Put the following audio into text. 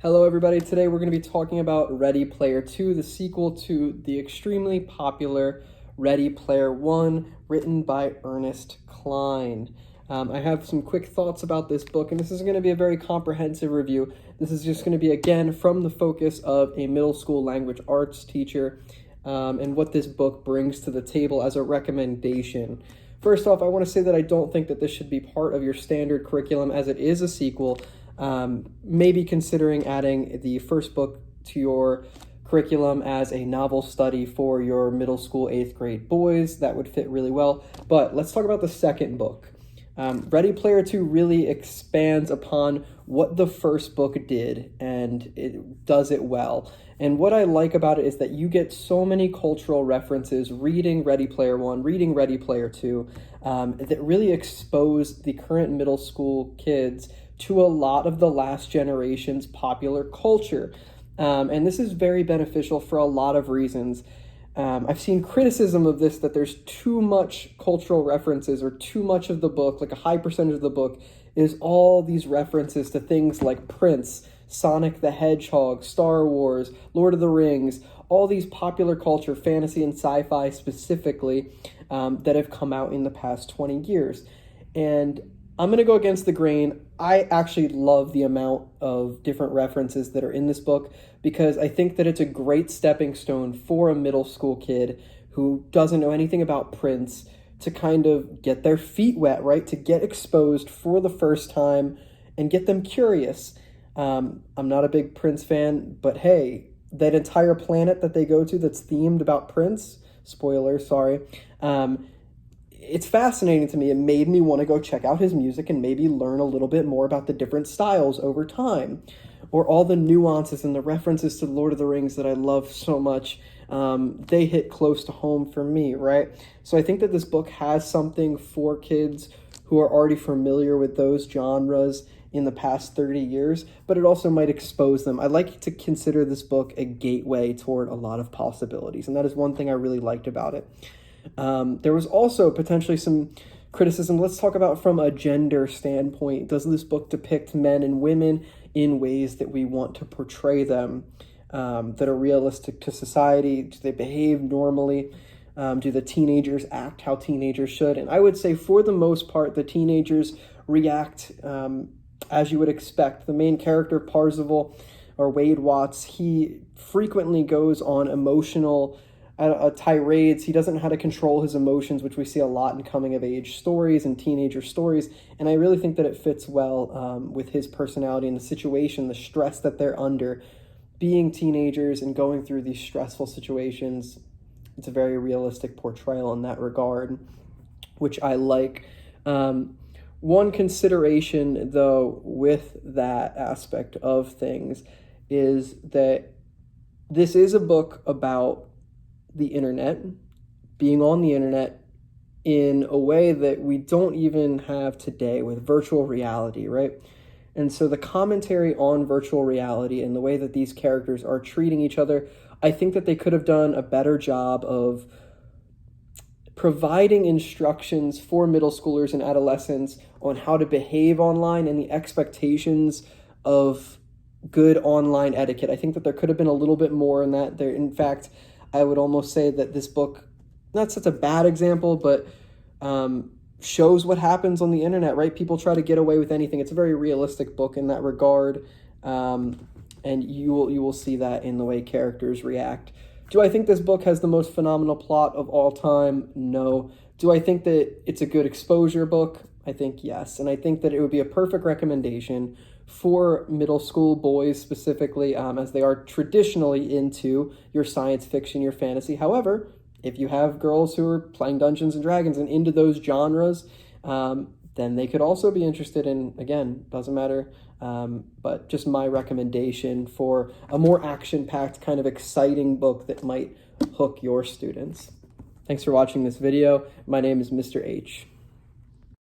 Hello everybody, today we're going to be talking about Ready Player 2, the sequel to the extremely popular Ready Player 1, written by Ernest Cline. I have some quick thoughts about this book, and this is going to be a very comprehensive review. This is just going to be, again, from the focus of a middle school language arts teacher, and what this book brings to the table as a recommendation. First off, I want to say that I don't think that this should be part of your standard curriculum, as it is a sequel. Maybe considering adding the first book to your curriculum as a novel study for your middle school 8th grade boys. That would fit really well. But let's talk about the second book. Ready Player 2 really expands upon what the first book did, and it does it well. And what I like about it is that you get so many cultural references reading Ready Player 1, reading Ready Player 2, that really expose the current middle school kids to a lot of the last generation's popular culture. And this is very beneficial for a lot of reasons. I've seen criticism of this, that there's too much cultural references, or too much of the book, like a high percentage of the book, is all these references to things like Prince, Sonic the Hedgehog, Star Wars, Lord of the Rings, all these popular culture, fantasy and sci-fi specifically, that have come out in the past 20 years. And I'm going to go against the grain. I actually love the amount of different references that are in this book, because I think that it's a great stepping stone for a middle school kid who doesn't know anything about Prince to kind of get their feet wet, right? To get exposed for the first time and get them curious. I'm not a big Prince fan, but hey, that entire planet that they go to that's themed about Prince, spoiler, sorry, it's fascinating to me. It made me want to go check out his music and maybe learn a little bit more about the different styles over time, or all the nuances and the references to Lord of the Rings that I love so much. They hit close to home for me, right? So I think that this book has something for kids who are already familiar with those genres in the past 30 years, but it also might expose them. I like to consider this book a gateway toward a lot of possibilities, and that is one thing I really liked about it. There was also potentially some criticism. Let's talk about from a gender standpoint. Does this book depict men and women in ways that we want to portray them, that are realistic to society? Do they behave normally? Do the teenagers act how teenagers should? And I would say for the most part, the teenagers react as you would expect. The main character, Parzival, or Wade Watts, he frequently goes on emotional tirades. He doesn't know how to control his emotions, which we see a lot in coming-of-age stories and teenager stories. And I really think that it fits well with his personality and the situation, the stress that they're under. Being teenagers and going through these stressful situations, it's a very realistic portrayal in that regard, which I like. One consideration, though, with that aspect of things is that this is a book about the internet, being on the internet in a way that we don't even have today with virtual reality, right? And so the commentary on virtual reality and the way that these characters are treating each other, I think that they could have done a better job of providing instructions for middle schoolers and adolescents on how to behave online and the expectations of good online etiquette. I think that there could have been a little bit more in that. There, in fact, I would almost say that this book, not such a bad example, but shows what happens on the internet, right? People try to get away with anything. It's a very realistic book in that regard, and you will see that in the way characters react. Do I think this book has the most phenomenal plot of all time? No. Do I think that it's a good exposure book? I think yes. And I think that it would be a perfect recommendation for middle school boys specifically, as they are traditionally into your science fiction, your fantasy. However, if you have girls who are playing Dungeons and Dragons and into those genres, then they could also be interested in, again, doesn't matter, but just my recommendation for a more action-packed, kind of exciting book that might hook your students. Thanks for watching this video. My name is Mr. H.